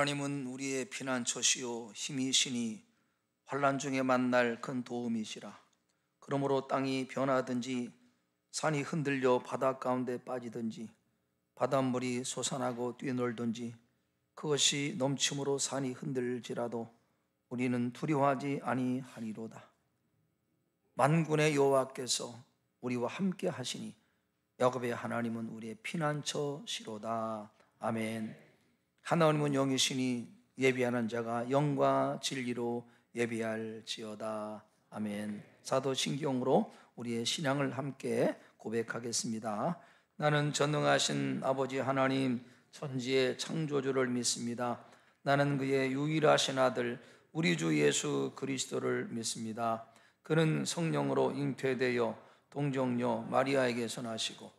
하나님은 우리의 피난처시요 힘이시니 환난 중에 만날 큰 도움이시라. 그러므로 땅이 변하든지 산이 흔들려 바다 가운데 빠지든지 바닷물이 솟아나고 뛰놀든지 그것이 넘침으로 산이 흔들지라도 우리는 두려워하지 아니하리로다. 만군의 여호와께서 우리와 함께 하시니 야곱의 하나님은 우리의 피난처시로다. 아멘. 하나님은 영이시니 예비하는 자가 영과 진리로 예비할지어다. 아멘. 사도신경으로 우리의 신앙을 함께 고백하겠습니다. 나는 전능하신 아버지 하나님 천지의 창조주를 믿습니다. 나는 그의 유일하신 아들 우리 주 예수 그리스도를 믿습니다. 그는 성령으로 잉태되어 동정녀 마리아에게서 나시고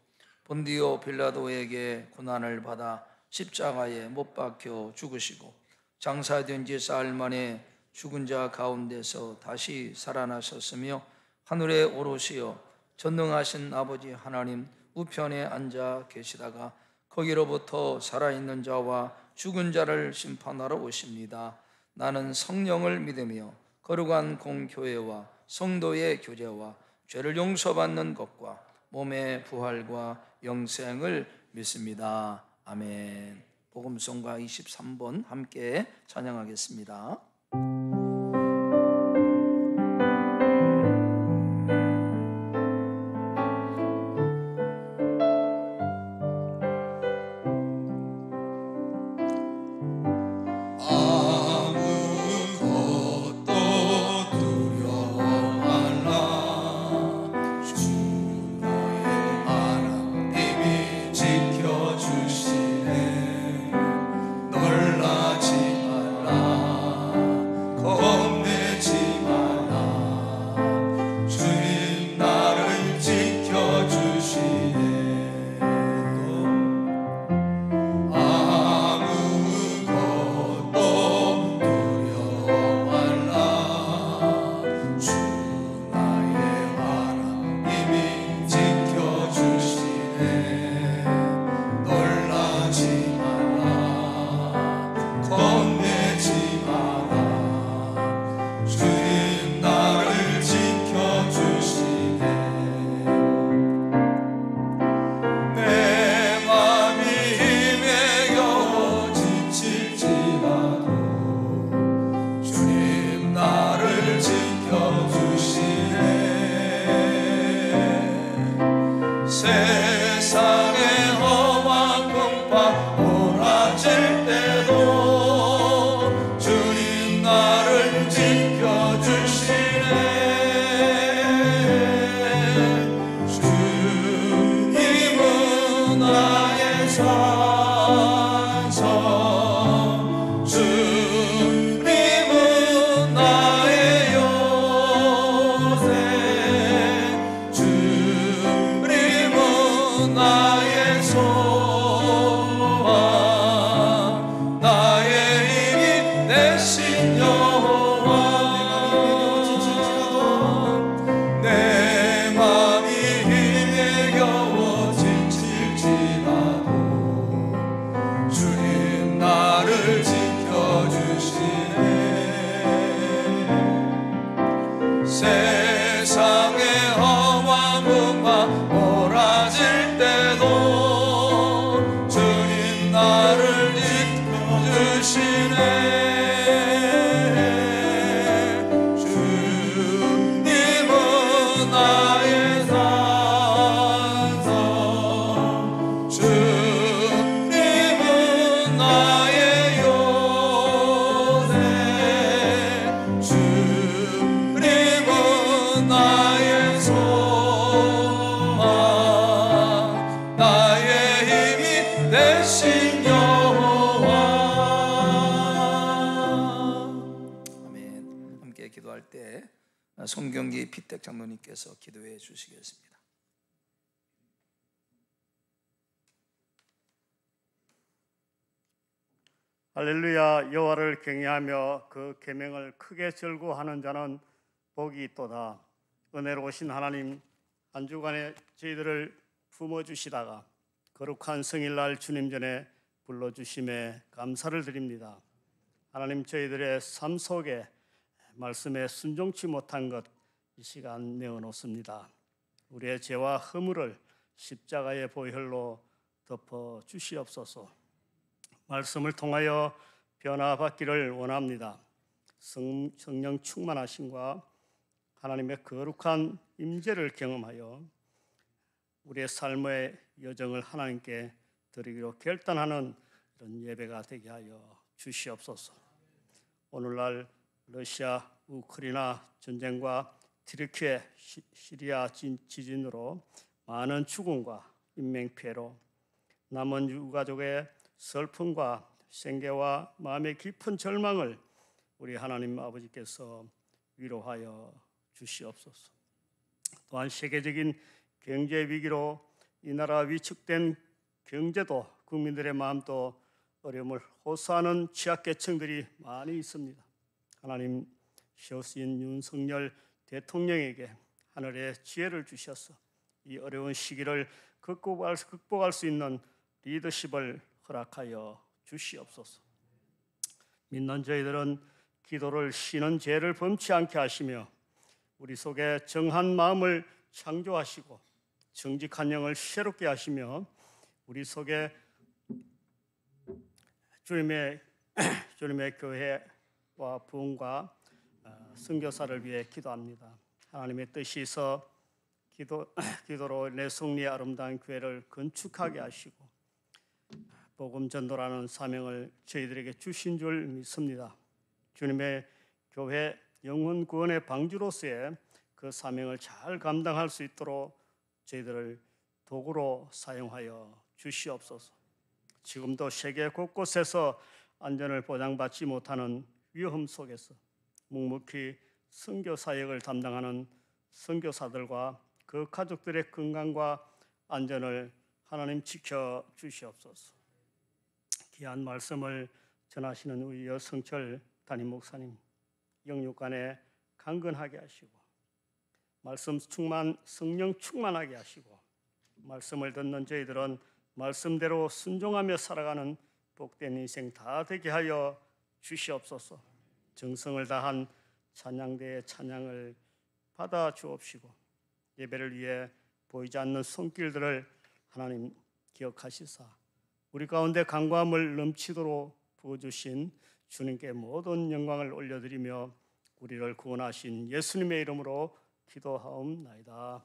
본디오 빌라도에게 고난을 받아 십자가에 못 박혀 죽으시고 장사된 지 사흘 만에 죽은 자 가운데서 다시 살아나셨으며 하늘에 오르시어 전능하신 아버지 하나님 우편에 앉아 계시다가 거기로부터 살아있는 자와 죽은 자를 심판하러 오십니다. 나는 성령을 믿으며 거룩한 공교회와 성도의 교제와 죄를 용서받는 것과 몸의 부활과 영생을 믿습니다. 아멘. 복음송가 23번 함께 찬양하겠습니다. 송경기 피택 장로님께서 기도해 주시겠습니다. 할렐루야. 여호와를 경외하며 그 계명을 크게 절구하는 자는 복이 있도다. 은혜로우신 하나님, 한 주간에 저희들을 품어주시다가 거룩한 성일날 주님 전에 불러주심에 감사를 드립니다. 하나님, 저희들의 삶 속에 말씀에 순종치 못한 것 이 시간 내어놓습니다. 우리의 죄와 허물을 십자가의 보혈로 덮어 주시옵소서. 말씀을 통하여 변화받기를 원합니다. 성령 충만하심과 하나님의 거룩한 임재를 경험하여 우리의 삶의 여정을 하나님께 드리기로 결단하는 이런 예배가 되게 하여 주시옵소서. 오늘날 러시아 우크라이나 전쟁과 튀르키예 시리아 지진으로 많은 죽음과 인명피해로 남은 유가족의 슬픔과 생계와 마음의 깊은 절망을 우리 하나님 아버지께서 위로하여 주시옵소서. 또한 세계적인 경제 위기로 이 나라 위축된 경제도 국민들의 마음도 어려움을 호소하는 취약계층들이 많이 있습니다. 하나님, 시오스인 윤석열 대통령에게 하늘의 지혜를 주셔서 이 어려운 시기를 극복할 수 있는 리더십을 허락하여 주시옵소서. 믿는 저희들은 기도를 쉬는 죄를 범치 않게 하시며 우리 속에 정한 마음을 창조하시고 정직한 영을 새롭게 하시며 우리 속에 주님의 교회와 부흥과 선교사를 위해 기도합니다. 하나님의 뜻이 있어 기도로 내 승리의 아름다운 교회를 건축하게 하시고 복음 전도라는 사명을 저희들에게 주신 줄 믿습니다. 주님의 교회 영혼 구원의 방주로서의 그 사명을 잘 감당할 수 있도록 저희들을 도구로 사용하여 주시옵소서. 지금도 세계 곳곳에서 안전을 보장받지 못하는 위험 속에서 묵묵히 선교 사역을 담당하는 선교사들과 그 가족들의 건강과 안전을 하나님 지켜 주시옵소서. 귀한 말씀을 전하시는 우리 여성철 담임 목사님 영육간에 강건하게 하시고 말씀 성령 충만하게 하시고 말씀을 듣는 저희들은 말씀대로 순종하며 살아가는 복된 인생 다 되게 하여 주시옵소서. 정성을 다한 찬양대의 찬양을 받아 주옵시고 예배를 위해 보이지 않는 손길들을 하나님 기억하시사 우리 가운데 간구함을 넘치도록 부어주신 주님께 모든 영광을 올려드리며 우리를 구원하신 예수님의 이름으로 기도하옵나이다.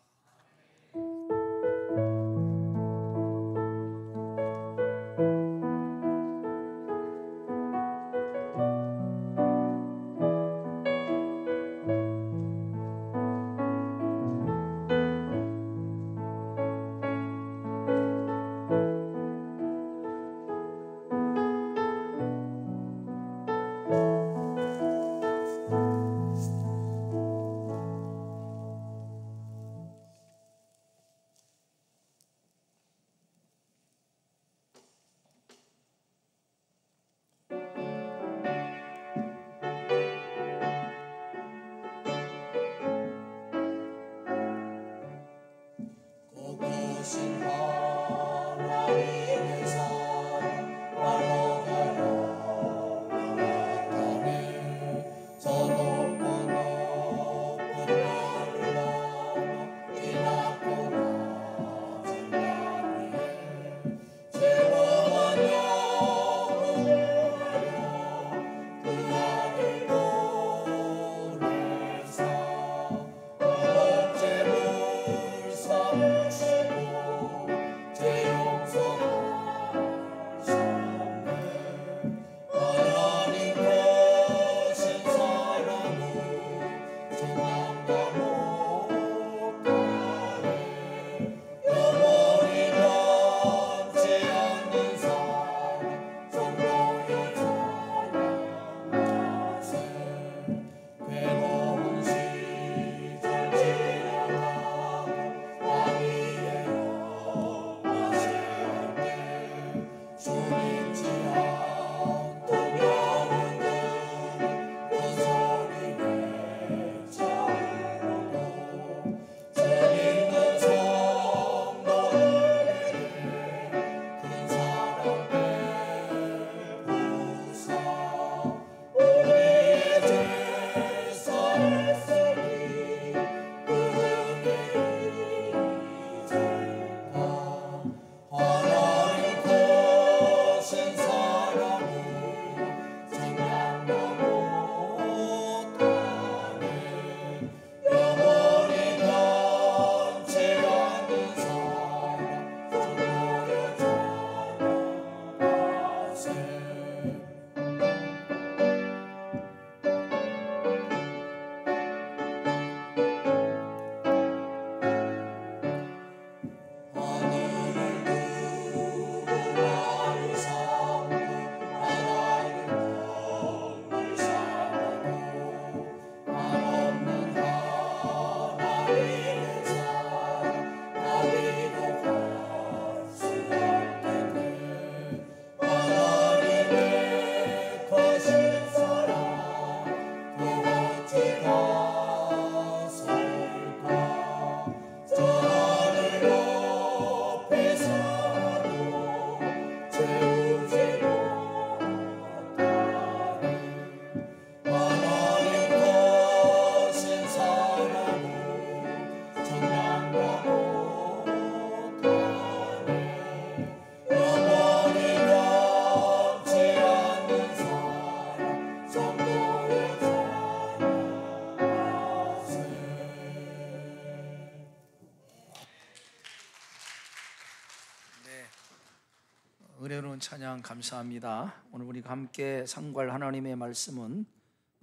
은혜로운 찬양 감사합니다. 오늘 우리가 함께 상고할 하나님의 말씀은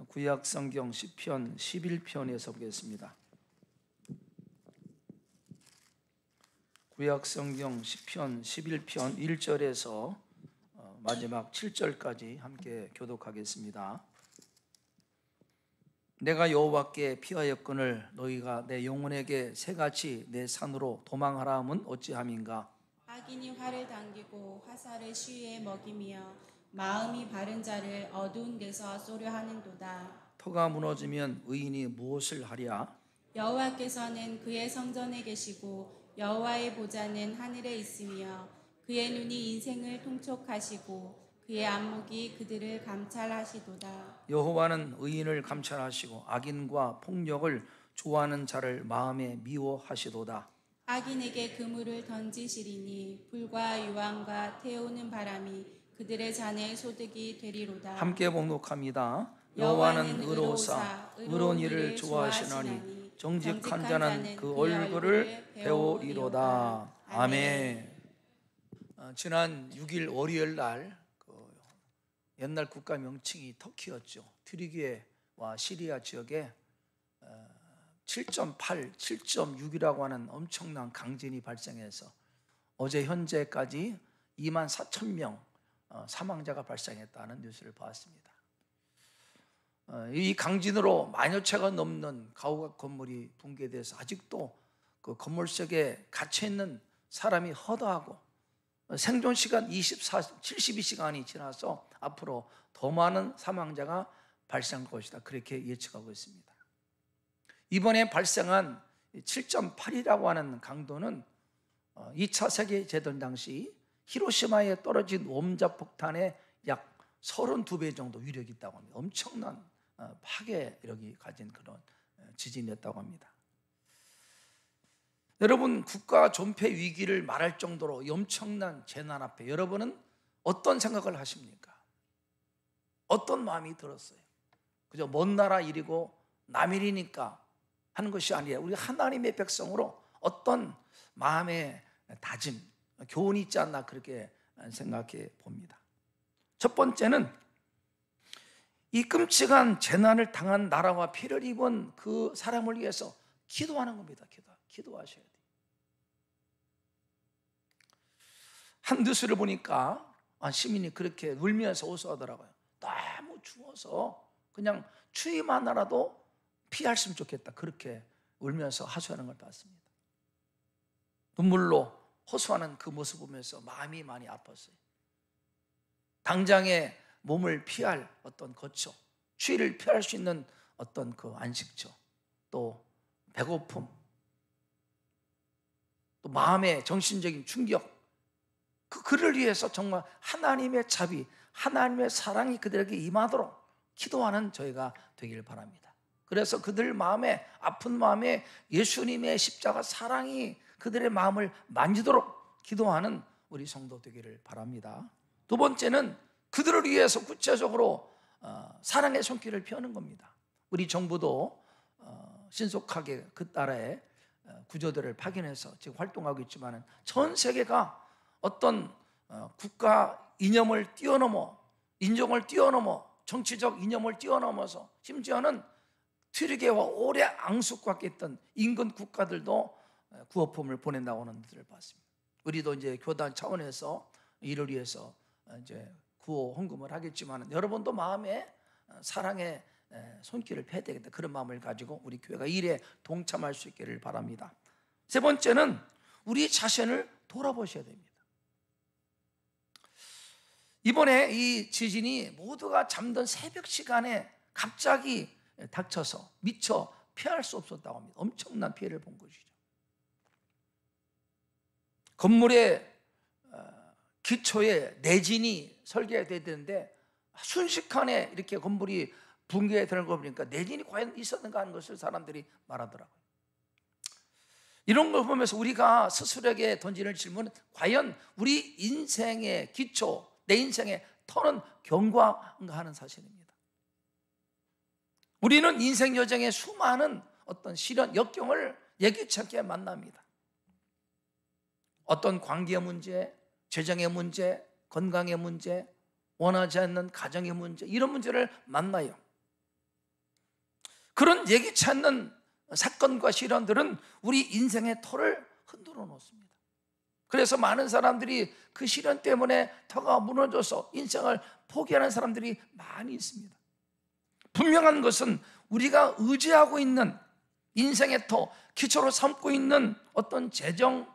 구약 성경 시편 11편에서 보겠습니다. 구약 성경 시편 11편 1절에서 마지막 7절까지 함께 교독하겠습니다. 내가 여호와께 피하였거늘 너희가 내 영혼에게 새같이 내 산으로 도망하라 함은 어찌함인가. 악인이 활을 당기고 화살을 시위에 먹이며 마음이 바른 자를 어두운 데서 쏘려 하는도다. 터가 무너지면 의인이 무엇을 하랴. 여호와께서는 그의 성전에 계시고 여호와의 보좌는 하늘에 있으며 그의 눈이 인생을 통촉하시고 그의 안목이 그들을 감찰하시도다. 여호와는 의인을 감찰하시고 악인과 폭력을 좋아하는 자를 마음에 미워하시도다. 악인에게 그물을 던지시리니 불과 유황과 태우는 바람이 그들의 잔의 소득이 되리로다. 함께 봉독합니다. 여호와는 의로우사 의로운 일을 좋아하시나니 정직한 자는 그 얼굴을 배우리로다. 아멘. 지난 6일 월요일 날 옛날 국가 명칭이 터키였죠. 튀르키예와 시리아 지역에 7.8, 7.6이라고 하는 엄청난 강진이 발생해서 어제 현재까지 2만 4천 명 사망자가 발생했다는 뉴스를 보았습니다. 이 강진으로 만여 채가 넘는 가옥 건물이 붕괴돼서 아직도 그 건물 속에 갇혀 있는 사람이 허다하고 생존 시간 72시간이 지나서 앞으로 더 많은 사망자가 발생할 것이다. 그렇게 예측하고 있습니다. 이번에 발생한 7.8이라고 하는 강도는 2차 세계대전 당시 히로시마에 떨어진 원자폭탄의 약 32배 정도 위력이 있다고 합니다. 엄청난 파괴력이 가진 그런 지진이었다고 합니다. 여러분, 국가 존폐 위기를 말할 정도로 엄청난 재난 앞에 여러분은 어떤 생각을 하십니까? 어떤 마음이 들었어요? 그저 먼 나라 일이고 남일이니까 하는 것이 아니라 우리 하나님의 백성으로 어떤 마음의 다짐, 교훈이 있지 않나 그렇게 생각해 봅니다. 첫 번째는 이 끔찍한 재난을 당한 나라와 피해를 입은 그 사람을 위해서 기도하는 겁니다. 기도하셔야 돼요. 한 뉴스를 보니까 시민이 그렇게 울면서 호소하더라고요. 너무 추워서 그냥 추위만 나라도 피했으면 좋겠다. 그렇게 울면서 하소하는 걸 봤습니다. 눈물로 호소하는 그 모습 보면서 마음이 많이 아팠어요. 당장에 몸을 피할 어떤 거처, 추위를 피할 수 있는 어떤 그 안식처, 또 배고픔, 또 마음의 정신적인 충격, 그를 위해서 정말 하나님의 자비, 하나님의 사랑이 그들에게 임하도록 기도하는 저희가 되기를 바랍니다. 그래서 그들 마음에, 아픈 마음에 예수님의 십자가 사랑이 그들의 마음을 만지도록 기도하는 우리 성도 되기를 바랍니다. 두 번째는 그들을 위해서 구체적으로 사랑의 손길을 펴는 겁니다. 우리 정부도 신속하게 그 나라의 구조들을 파견해서 지금 활동하고 있지만 전 세계가 어떤 국가 이념을 뛰어넘어, 인종을 뛰어넘어, 정치적 이념을 뛰어넘어서 심지어는 튀르키예와 오래 앙숙했던 인근 국가들도 구호품을 보낸다고 하는 것들을 봤습니다. 우리도 이제 교단 차원에서 이를 위해서 이제 구호 헌금을 하겠지만 여러분도 마음에 사랑의 손길을 펴야 되겠다. 그런 마음을 가지고 우리 교회가 일에 동참할 수 있기를 바랍니다. 세 번째는 우리 자신을 돌아보셔야 됩니다. 이번에 이 지진이 모두가 잠든 새벽 시간에 갑자기 닥쳐서 미처 피할 수 없었다고 합니다. 엄청난 피해를 본 것이죠. 건물의 기초에 내진이 설계되어야 되는데 순식간에 이렇게 건물이 붕괴되는 거 보니까 내진이 과연 있었는가 하는 것을 사람들이 말하더라고요. 이런 걸 보면서 우리가 스스로에게 던지는 질문은 과연 우리 인생의 기초, 내 인생의 터는 견고한가 하는 사실입니다. 우리는 인생 여정에 수많은 어떤 시련, 역경을 예기치 않게 만납니다. 어떤 관계 문제, 재정의 문제, 건강의 문제, 원하지 않는 가정의 문제, 이런 문제를 만나요. 그런 예기치 않는 사건과 시련들은 우리 인생의 터를 흔들어 놓습니다. 그래서 많은 사람들이 그 시련 때문에 터가 무너져서 인생을 포기하는 사람들이 많이 있습니다. 분명한 것은 우리가 의지하고 있는 인생의 터, 기초로 삼고 있는 어떤 재정,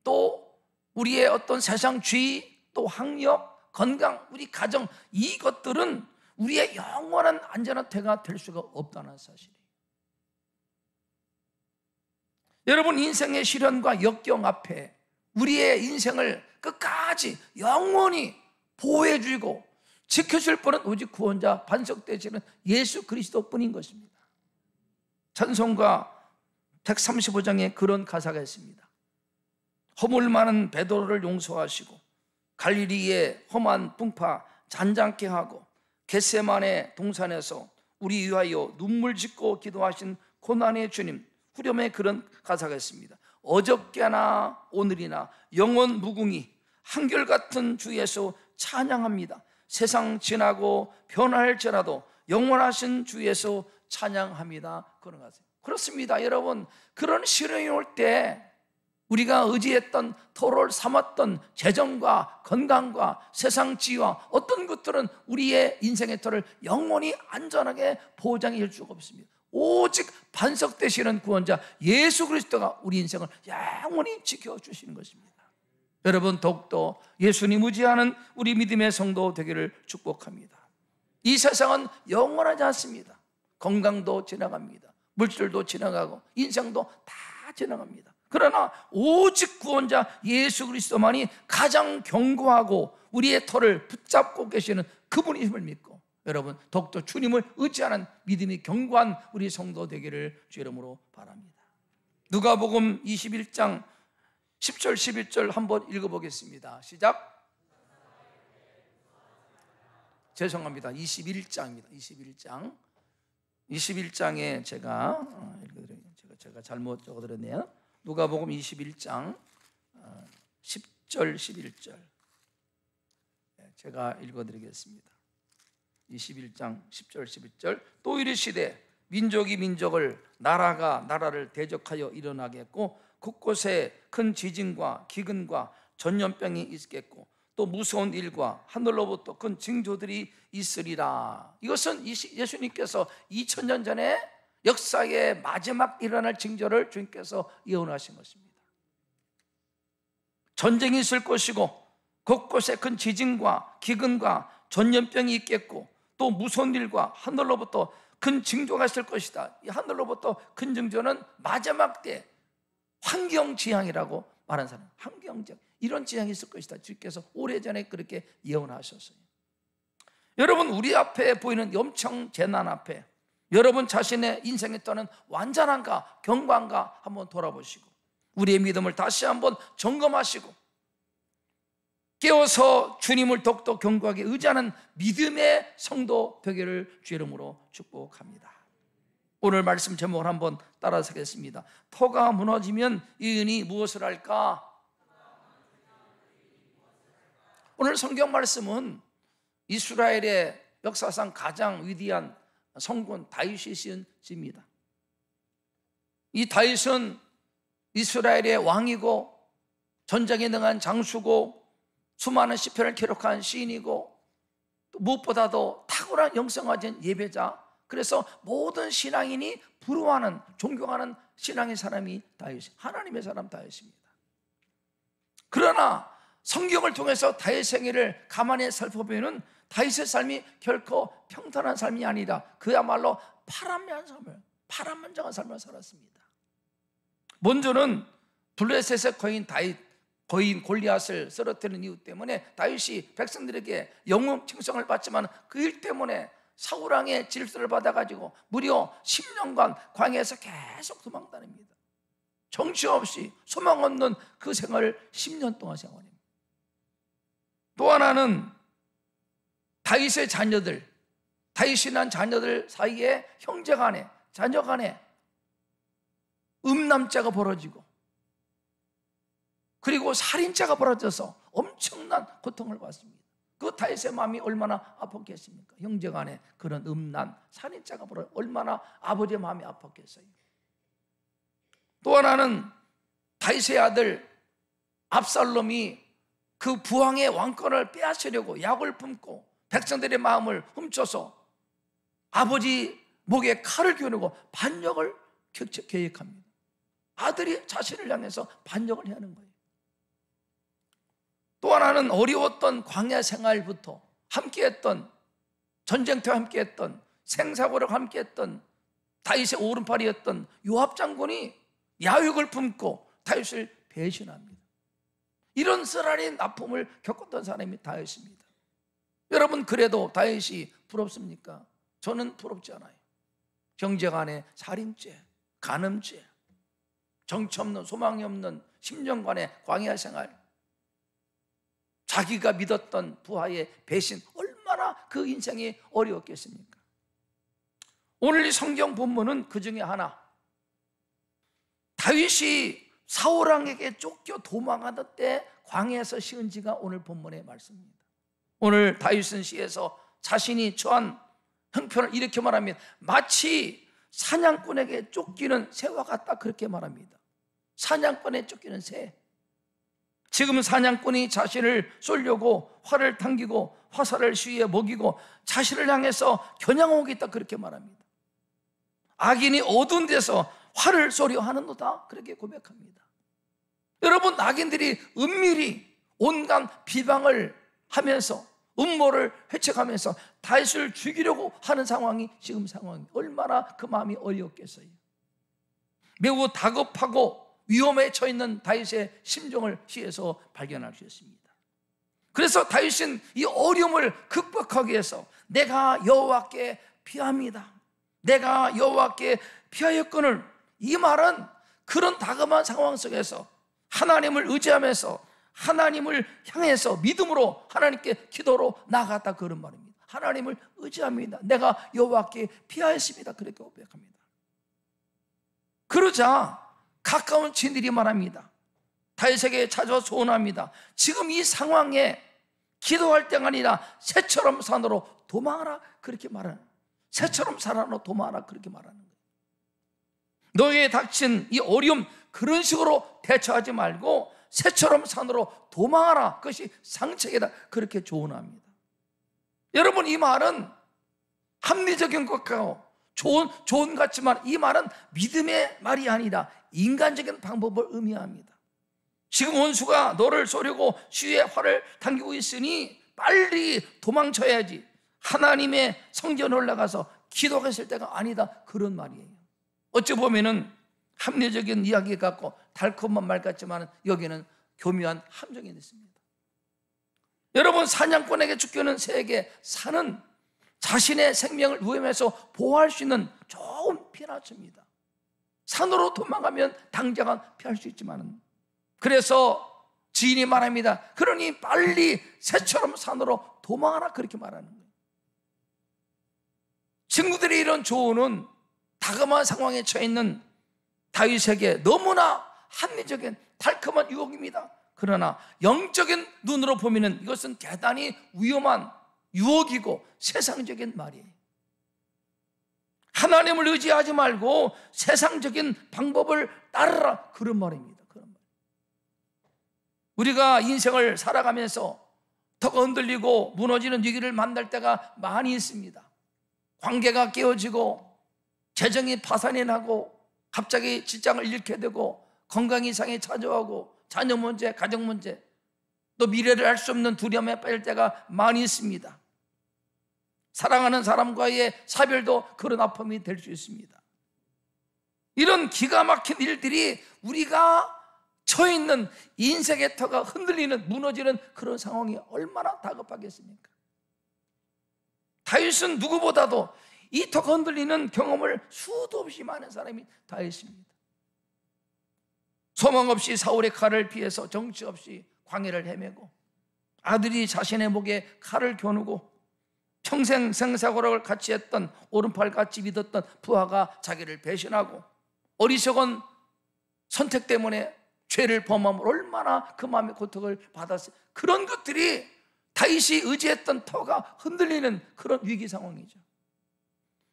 또 우리의 어떤 세상주의, 또 학력, 건강, 우리 가정, 이것들은 우리의 영원한 안전한 터가 될 수가 없다는 사실이에요. 여러분, 인생의 시련과 역경 앞에 우리의 인생을 끝까지 영원히 보호해 주고 지켜줄 분은 오직 구원자, 반석되시는 예수 그리스도뿐인 것입니다. 찬송가 135장에 그런 가사가 있습니다. 허물 많은 베드로를 용서하시고 갈릴리의 험한 풍파 잔잔케 하고 겟세마네 동산에서 우리 위하여 눈물 짓고 기도하신 고난의 주님, 후렴에 그런 가사가 있습니다. 어저께나 오늘이나 영원 무궁히 한결같은 주 예수 찬양합니다. 세상 지나고 변할지라도 영원하신 주 예수 찬양합니다. 그런 가사. 그렇습니다. 여러분, 그런 시련이 올 때 우리가 의지했던, 토를 삼았던 재정과 건강과 세상 지위와 어떤 것들은 우리의 인생의 터를 영원히 안전하게 보장해 줄 수가 없습니다. 오직 반석되시는 구원자 예수 그리스도가 우리 인생을 영원히 지켜주시는 것입니다. 여러분, 더욱더 예수님 의지하는 우리 믿음의 성도 되기를 축복합니다. 이 세상은 영원하지 않습니다. 건강도 지나갑니다. 물질도 지나가고 인생도 다 지나갑니다. 그러나 오직 구원자 예수 그리스도만이 가장 견고하고 우리의 터를 붙잡고 계시는 그분임을 믿고, 여러분, 더욱더 주님을 의지하는 믿음이 견고한 우리 성도 되기를 주 이름으로 바랍니다. 누가복음 21장 10절 11절 한번 읽어보겠습니다. 시작. 죄송합니다. 21장입니다. 21장에 제가 잘못 적어드렸네요. 누가복음 21장 10절 11절 제가 읽어드리겠습니다. 21장 10절 11절 또 이르시되 민족이 민족을, 나라가 나라를 대적하여 일어나겠고 곳곳에 큰 지진과 기근과 전염병이 있겠고 또 무서운 일과 하늘로부터 큰 징조들이 있으리라. 이것은 예수님께서 2000년 전에 역사의 마지막 일어날 징조를 주님께서 예언하신 것입니다. 전쟁이 있을 것이고 곳곳에 큰 지진과 기근과 전염병이 있겠고 또 무서운 일과 하늘로부터 큰 징조가 있을 것이다. 이 하늘로부터 큰 징조는 마지막 때 환경지향이라고 말한 사람, 환경지향, 이런 지향이 있을 것이다. 주께서 오래전에 그렇게 예언하셨어요. 여러분, 우리 앞에 보이는 엄청 재난 앞에 여러분 자신의 인생에 떠는 완전한가 경고한가 한번 돌아보시고 우리의 믿음을 다시 한번 점검하시고 깨어서 주님을 더욱더 견고하게 의지하는 믿음의 성도 되기를 주 이름으로 축복합니다. 오늘 말씀 제목을 한번 따라서 하겠습니다. 터가 무너지면 의인이 무엇을 할까? 오늘 성경 말씀은 이스라엘의 역사상 가장 위대한 성군 다윗이 지은 니다. 이 다윗은 이스라엘의 왕이고 전쟁에 능한 장수고 수많은 시편을 기록한 시인이고 무엇보다도 탁월한 영성을 가진 예배자, 그래서 모든 신앙인이 부러워하는 존경하는 신앙의 사람이 다윗, 하나님의 사람 다윗입니다. 그러나 성경을 통해서 다윗의 생애를 가만히 살펴보면 다윗의 삶이 결코 평탄한 삶이 아니라 그야말로 파란만장한 삶을 살았습니다. 먼저는 블레셋의 거인 골리앗을 쓰러뜨리는 이유 때문에 다윗이 백성들에게 영웅 칭송을 받지만 그 일 때문에 사울왕의 질서를 받아가지고 무려 10년간 광야에서 계속 도망다닙니다. 정치 없이 소망 없는 그 생활을 10년 동안 생활합니다. 또 하나는 다윗의 자녀들, 다윗이 난 자녀들 사이에 형제간에 자녀간에 음란죄가 벌어지고 그리고 살인죄가 벌어져서 엄청난 고통을 받습니다. 그 다윗의 마음이 얼마나 아팠겠습니까? 형제간에 그런 음란, 살인죄가 벌어져 얼마나 아버지의 마음이 아팠겠어요. 또 하나는 다윗의 아들 압살롬이 그 부왕의 왕권을 빼앗으려고 약을 품고 백성들의 마음을 훔쳐서 아버지 목에 칼을 겨누고 반역을 계획합니다. 아들이 자신을 향해서 반역을 하는 거예요. 또 하나는 어려웠던 광야 생활부터 함께했던, 전쟁터와 함께했던, 생사고를 함께했던 다윗의 오른팔이었던 요압 장군이 야욕을 품고 다윗을 배신합니다. 이런 쓰라린 아픔을 겪었던 사람이 다윗입니다. 여러분, 그래도 다윗이 부럽습니까? 저는 부럽지 않아요. 형제간의 살인죄, 간음죄, 정치 없는, 소망이 없는 10년간의 광야 생활, 자기가 믿었던 부하의 배신, 얼마나 그 인생이 어려웠겠습니까? 오늘 이 성경 본문은 그 중에 하나, 다윗이 사울왕에게 쫓겨 도망하던 때 광야에서 시은 지가 오늘 본문의 말씀입니다. 오늘 다윗은 시에서 자신이 처한 형편을 이렇게 말합니다. 마치 사냥꾼에게 쫓기는 새와 같다, 그렇게 말합니다. 사냥꾼에 쫓기는 새. 지금 사냥꾼이 자신을 쏠려고 활을 당기고 화살을 시위에 먹이고 자신을 향해서 겨냥하고 있다, 그렇게 말합니다. 악인이 어두운 데서 활을 쏘려 하는도다, 그렇게 고백합니다. 여러분, 악인들이 은밀히 온갖 비방을 하면서 음모를 회책하면서 다윗을 죽이려고 하는 상황이 지금 상황이 얼마나 그 마음이 어려웠겠어요. 매우 다급하고 위험에 처해 있는 다윗의 심정을 시에서 발견할 수 있습니다. 그래서 다윗은 이 어려움을 극복하기 위해서 내가 여호와께 피합니다, 내가 여호와께 피하였거늘, 이 말은 그런 다급한 상황 속에서 하나님을 의지하면서 하나님을 향해서 믿음으로 하나님께 기도로 나아갔다, 그런 말입니다. 하나님을 의지합니다, 내가 여호와께 피하였습니다, 그렇게 고백합니다. 그러자 가까운 친들이 말합니다. 다윗에게 찾아와 소원합니다. 지금 이 상황에 기도할 때가 아니라 새처럼 산으로 도망하라, 그렇게 말하는, 새처럼 산으로 도망하라, 그렇게 말하는 거예요. 너에게 닥친 이 어려움, 그런 식으로 대처하지 말고 새처럼 산으로 도망하라, 그것이 상책이다, 그렇게 조언합니다. 여러분, 이 말은 합리적인 것 같고 좋은 같지만 이 말은 믿음의 말이 아니라 인간적인 방법을 의미합니다. 지금 원수가 너를 쏘려고 시위에 활을 당기고 있으니 빨리 도망쳐야지, 하나님의 성전에 올라가서 기도했을 때가 아니다, 그런 말이에요. 어찌 보면은 합리적인 이야기 같고 달콤한 말 같지만 여기는 교묘한 함정이 있습니다. 여러분, 사냥꾼에게 쫓기는 새에게 산은 자신의 생명을 위험에서 보호할 수 있는 좋은 피난처입니다. 산으로 도망가면 당장은 피할 수 있지만, 그래서 지인이 말합니다. 그러니 빨리 새처럼 산으로 도망하라, 그렇게 말하는 거예요. 친구들의 이런 조언은 다급한 상황에 처해 있는 다윗에게 너무나 합리적인 달콤한 유혹입니다. 그러나 영적인 눈으로 보면 이것은 대단히 위험한 유혹이고 세상적인 말이에요. 하나님을 의지하지 말고 세상적인 방법을 따르라, 그런 말입니다. 그런 말. 우리가 인생을 살아가면서 더 흔들리고 무너지는 위기를 만날 때가 많이 있습니다. 관계가 깨어지고 재정이 파산이 나고 갑자기 직장을 잃게 되고 건강 이상이 찾아오고 자녀 문제, 가정 문제, 또 미래를 알 수 없는 두려움에 빠질 때가 많이 있습니다. 사랑하는 사람과의 사별도 그런 아픔이 될 수 있습니다. 이런 기가 막힌 일들이 우리가 처해 있는 인생의 터가 흔들리는, 무너지는 그런 상황이 얼마나 다급하겠습니까? 다윗은 누구보다도 이 터가 흔들리는 경험을 수도 없이 많은 사람이 다윗입니다. 소망 없이 사울의 칼을 피해서 정치 없이 광야를 헤매고, 아들이 자신의 목에 칼을 겨누고, 평생 생사고락을 같이 했던 오른팔 같이 믿었던 부하가 자기를 배신하고, 어리석은 선택 때문에 죄를 범하면 얼마나 그 마음의 고통을 받았어요. 그런 것들이 다윗이 의지했던 터가 흔들리는 그런 위기 상황이죠.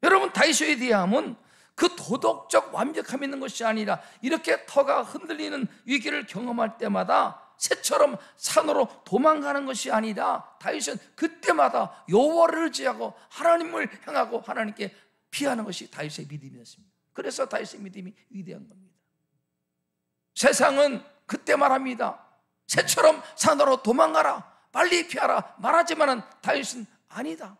여러분, 다윗에 대하면 그 도덕적 완벽함이 있는 것이 아니라 이렇게 터가 흔들리는 위기를 경험할 때마다 새처럼 산으로 도망가는 것이 아니라 다윗은 그때마다 여호와를 의지하고 하나님을 향하고 하나님께 피하는 것이 다윗의 믿음이었습니다. 그래서 다윗의 믿음이 위대한 겁니다. 세상은 그때 말합니다. 새처럼 산으로 도망가라, 빨리 피하라 말하지만은 다윗은 아니다.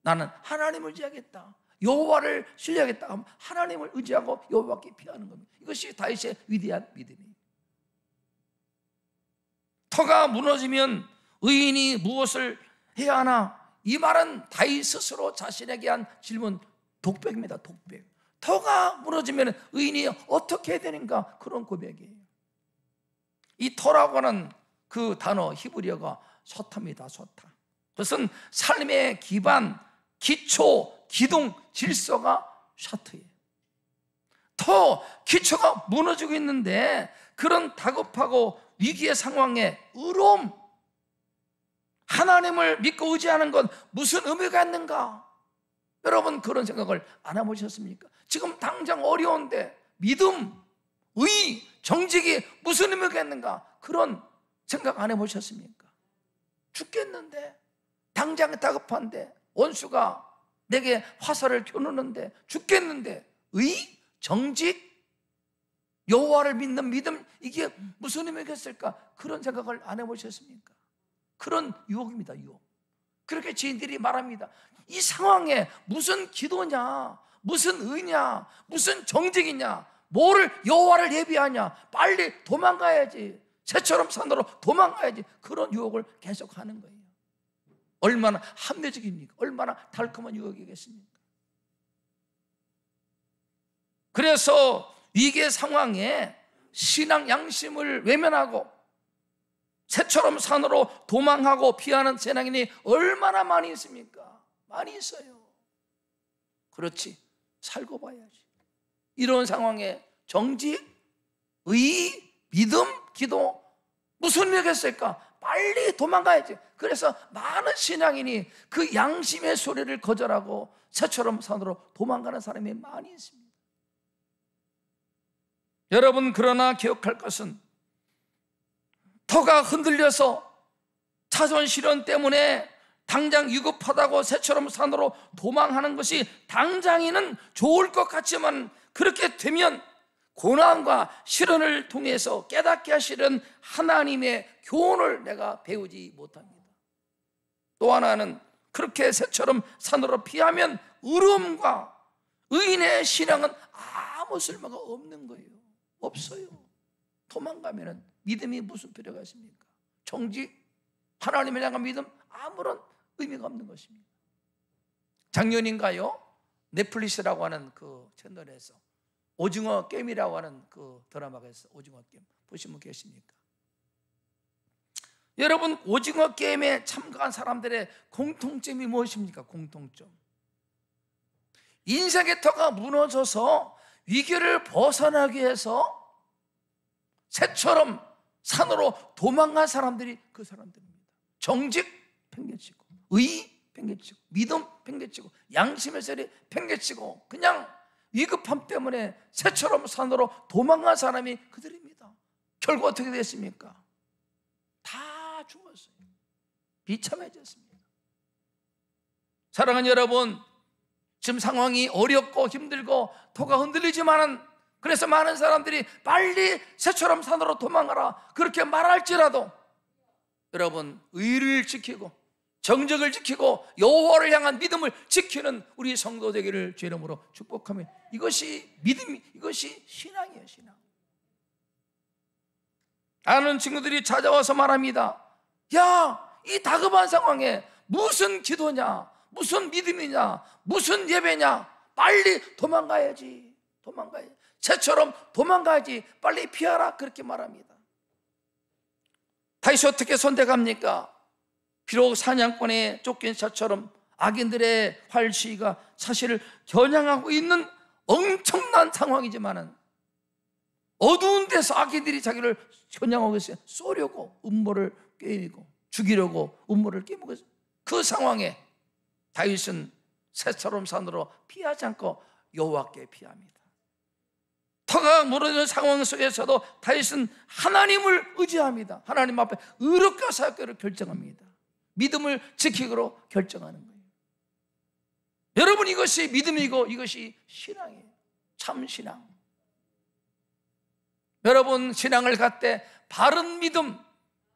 나는 하나님을 의지하겠다, 여호와를 신뢰하겠다 하면 하나님을 의지하고 여호와께 피하는 겁니다. 이것이 다윗의 위대한 믿음이에요. 터가 무너지면 의인이 무엇을 해야 하나? 이 말은 다윗 스스로 자신에게 한 질문, 독백입니다. 독백. 터가 무너지면 의인이 어떻게 해야 되는가? 그런 고백이에요. 이 터라고 하는 그 단어 히브리어가 소타입니다. 소타. 그것은 삶의 기반, 기초, 기둥, 질서가 샤트예요. 터, 기초가 무너지고 있는데 그런 다급하고 위기의 상황에 의로움, 하나님을 믿고 의지하는 건 무슨 의미가 있는가? 여러분, 그런 생각을 안 해보셨습니까? 지금 당장 어려운데 믿음, 의, 정직이 무슨 의미가 있는가? 그런 생각 안 해보셨습니까? 죽겠는데, 당장 다급한데, 원수가 내게 화살을 겨누는데, 죽겠는데, 의, 정직, 여호와를 믿는 믿음, 이게 무슨 의미가 있을까? 그런 생각을 안 해보셨습니까? 그런 유혹입니다. 유혹. 그렇게 지인들이 말합니다. 이 상황에 무슨 기도냐, 무슨 의냐, 무슨 정직이냐, 뭐를 여호와를 예비하냐, 빨리 도망가야지, 새처럼 산으로 도망가야지. 그런 유혹을 계속하는 거예요. 얼마나 합리적입니까? 얼마나 달콤한 유혹이겠습니까? 그래서 위기의 상황에 신앙 양심을 외면하고 새처럼 산으로 도망하고 피하는 신앙인이 얼마나 많이 있습니까? 많이 있어요. 그렇지, 살고 봐야지. 이런 상황에 정직, 의, 믿음, 기도 무슨 의미겠을까? 빨리 도망가야지. 그래서 많은 신앙인이 그 양심의 소리를 거절하고 새처럼 산으로 도망가는 사람이 많이 있습니다. 여러분, 그러나 기억할 것은 터가 흔들려서 찾아온 시련 때문에 당장 위급하다고 새처럼 산으로 도망하는 것이 당장에는 좋을 것 같지만 그렇게 되면 고난과 시련을 통해서 깨닫게 하시는 하나님의 교훈을 내가 배우지 못합니다. 또 하나는 그렇게 새처럼 산으로 피하면 의로움과 의인의 신앙은 아무 쓸모가 없는 거예요. 없어요. 도망가면 믿음이 무슨 필요가 있습니까? 정직, 하나님을 향한 믿음, 아무런 의미가 없는 것입니다. 작년인가요? 넷플릭스라고 하는 그 채널에서 오징어 게임이라고 하는 그 드라마가 있어요. 오징어 게임 보신 분 계십니까? 여러분, 오징어 게임에 참가한 사람들의 공통점이 무엇입니까? 공통점, 인생의 터가 무너져서 위기를 벗어나기 위해서 새처럼 산으로 도망간 사람들이 그 사람들입니다. 정직 팽개치고, 의 팽개치고, 믿음 팽개치고, 양심의 소리 팽개치고, 그냥 위급함 때문에 새처럼 산으로 도망간 사람이 그들입니다. 결국 어떻게 됐습니까? 다 죽었어요. 비참해졌습니다. 사랑하는 여러분, 지금 상황이 어렵고 힘들고 터가 흔들리지만은, 그래서 많은 사람들이 빨리 새처럼 산으로 도망가라 그렇게 말할지라도 여러분, 의를 지키고 정직을 지키고 여호와를 향한 믿음을 지키는 우리 성도 되기를 주의 이름으로 축복하며, 이것이 믿음이, 이것이 신앙이에요. 신앙. 아는 친구들이 찾아와서 말합니다. 야, 이 다급한 상황에 무슨 기도냐, 무슨 믿음이냐, 무슨 예배냐, 빨리 도망가야지. 도망가야지. 새처럼 도망가야지. 빨리 피하라. 그렇게 말합니다. 다윗이 어떻게 선택합니까? 비록 사냥꾼에 쫓긴 새처럼 악인들의 활시위가 사실을 겨냥하고 있는 엄청난 상황이지만은 어두운 데서 악인들이 자기를 겨냥하고 있어요. 쏘려고 음모를 꿰고 죽이려고 음모를 깨무고 있어요. 그 상황에 다윗은 새처럼 산으로 피하지 않고 여호와께 피합니다. 터가 무너지는 상황 속에서도 다윗은 하나님을 의지합니다. 하나님 앞에 의롭게 사역하기로 결정합니다. 믿음을 지키기로 결정하는 거예요. 여러분, 이것이 믿음이고 이것이 신앙이에요. 참 신앙. 여러분, 신앙을 갖되 바른 믿음,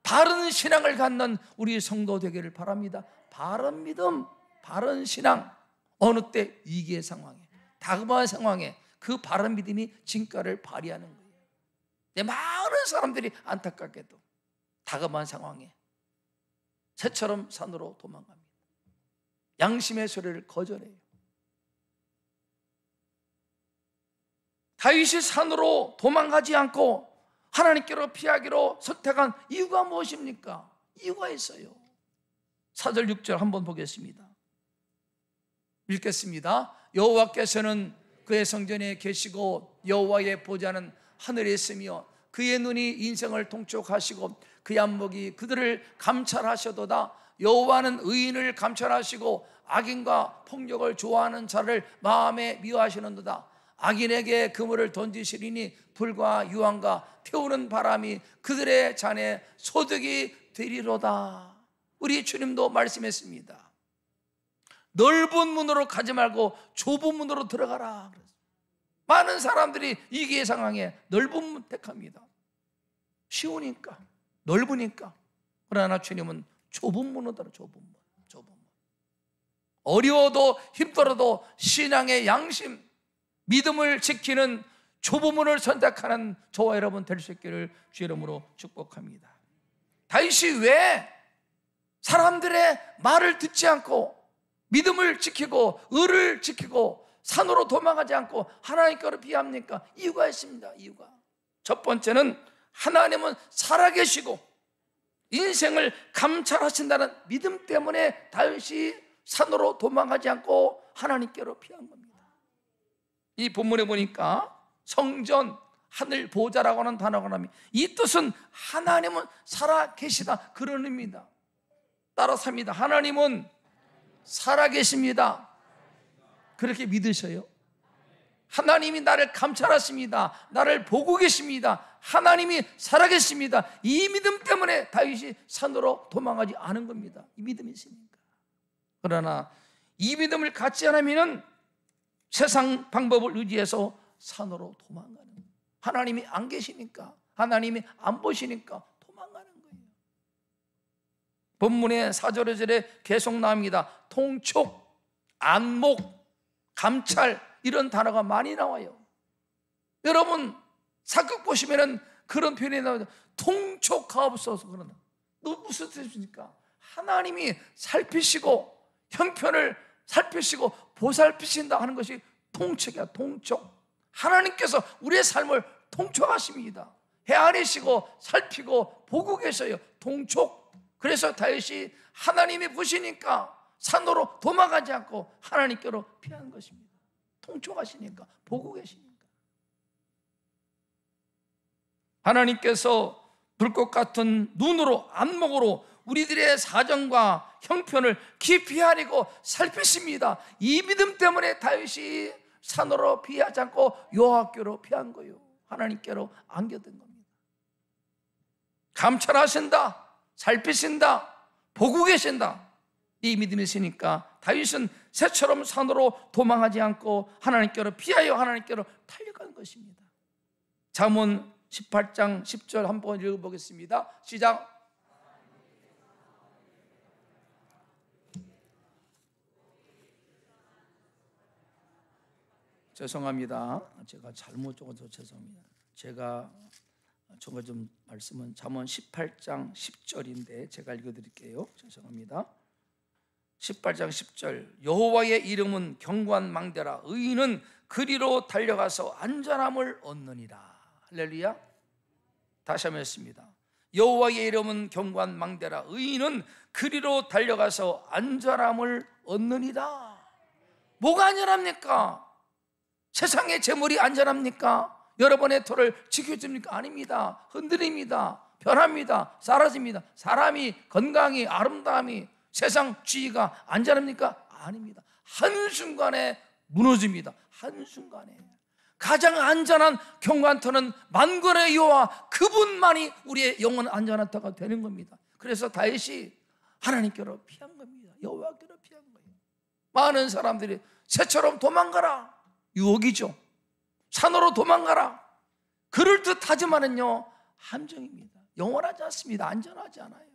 바른 신앙을 갖는 우리 성도 되기를 바랍니다. 바른 믿음, 바른 신앙. 어느 때 위기의 상황에, 다급한 상황에 그 바른 믿음이 진가를 발휘하는 거예요. 많은 사람들이 안타깝게도 다급한 상황에 새처럼 산으로 도망갑니다. 양심의 소리를 거절해요. 다윗이 산으로 도망가지 않고 하나님께로 피하기로 선택한 이유가 무엇입니까? 이유가 있어요. 4절 6절 한번 보겠습니다. 읽겠습니다. 여호와께서는 그의 성전에 계시고 여호와의 보좌는 하늘에 있으며 그의 눈이 인생을 통촉하시고 그의 안목이 그들을 감찰하셔도다. 여호와는 의인을 감찰하시고 악인과 폭력을 좋아하는 자를 마음에 미워하시는도다. 악인에게 그물을 던지시리니 불과 유황과 태우는 바람이 그들의 잔에 소득이 되리로다. 우리 주님도 말씀했습니다. 넓은 문으로 가지 말고 좁은 문으로 들어가라. 많은 사람들이 위기의 상황에 넓은 문 택합니다. 쉬우니까, 넓으니까. 그러나 주님은 좁은 문으로 들어. 좁은 문. 어려워도 힘들어도 신앙의 양심, 믿음을 지키는 좁은 문을 선택하는 저와 여러분 될 수 있기를 주 이름으로 축복합니다. 다윗이 왜 사람들의 말을 듣지 않고 믿음을 지키고 의를 지키고 산으로 도망가지 않고 하나님께로 피합니까? 이유가 있습니다. 이유가 첫 번째는 하나님은 살아계시고 인생을 감찰하신다는 믿음 때문에 다윗이 산으로 도망가지 않고 하나님께로 피한 겁니다. 이 본문에 보니까 성전, 하늘 보좌라고 하는 단어가 나옵니다. 이 뜻은 하나님은 살아계시다, 그런 의미입니다. 따라서 합니다. 하나님은 살아계십니다. 그렇게 믿으셔요? 하나님이 나를 감찰하십니다. 나를 보고 계십니다. 하나님이 살아계십니다. 이 믿음 때문에 다윗이 산으로 도망가지 않은 겁니다. 이 믿음이 있으니까. 그러나 이 믿음을 갖지 않으면 세상 방법을 의지해서 산으로 도망가는 거예요. 하나님이 안 계시니까, 하나님이 안 보시니까 도망가는 거예요. 본문의 4절 5절에 계속 나옵니다. 통촉, 안목, 감찰, 이런 단어가 많이 나와요. 여러분 사극 보시면은 그런 표현이 나와요. 통촉하옵소서. 그러나 무슨 뜻입니까? 하나님이 살피시고 형편을 살피시고 보살피신다 하는 것이 통촉이야. 통촉. 하나님께서 우리의 삶을 통촉하십니다. 헤아리시고 살피고 보고 계셔요. 통촉. 그래서 다윗이 하나님이 보시니까 산으로 도망가지 않고 하나님께로 피한 것입니다. 통촉하시니까, 보고 계시니까. 하나님께서 불꽃 같은 눈으로, 안목으로 우리들의 사정과 형편을 깊이 아리고 살피십니다. 이 믿음 때문에 다윗이 산으로 피하지 않고 여호와께로 피한 거예요. 하나님께로 안겨든 겁니다. 감찰하신다, 살피신다, 보고 계신다. 이 믿음이 있으니까 다윗은 새처럼 산으로 도망하지 않고 하나님께로 피하여 하나님께로 달려간 것입니다. 잠언 18장 10절 한번 읽어보겠습니다. 시작. 죄송합니다. 제가 잘못 적어서 죄송합니다. 제가 저거 좀 말씀은 잠언 18장 10절인데 제가 읽어드릴게요. 죄송합니다. 18장 10절. 여호와의 이름은 경관망대라. 의인은 그리로 달려가서 안전함을 얻느니라. 할렐루야. 다시 한번 했습니다. 여호와의 이름은 경관망대라. 의인은 그리로 달려가서 안전함을 얻느니라. 뭐가 안전합니까? 세상의 재물이 안전합니까? 여러분의 터를 지켜줍니까? 아닙니다. 흔들립니다. 변합니다. 사라집니다. 사람이 건강이, 아름다움이, 세상 주의가 안전합니까? 아닙니다. 한순간에 무너집니다. 한순간에. 가장 안전한 경관터는 만군의 여호와, 그분만이 우리의 영원 안전한 터가 되는 겁니다. 그래서 다윗이 하나님께로 피한 겁니다. 여호와께로 피한 거예요. 많은 사람들이 새처럼 도망가라, 유혹이죠. 산으로 도망가라, 그럴 듯 하지만은요, 함정입니다. 영원하지 않습니다. 안전하지 않아요.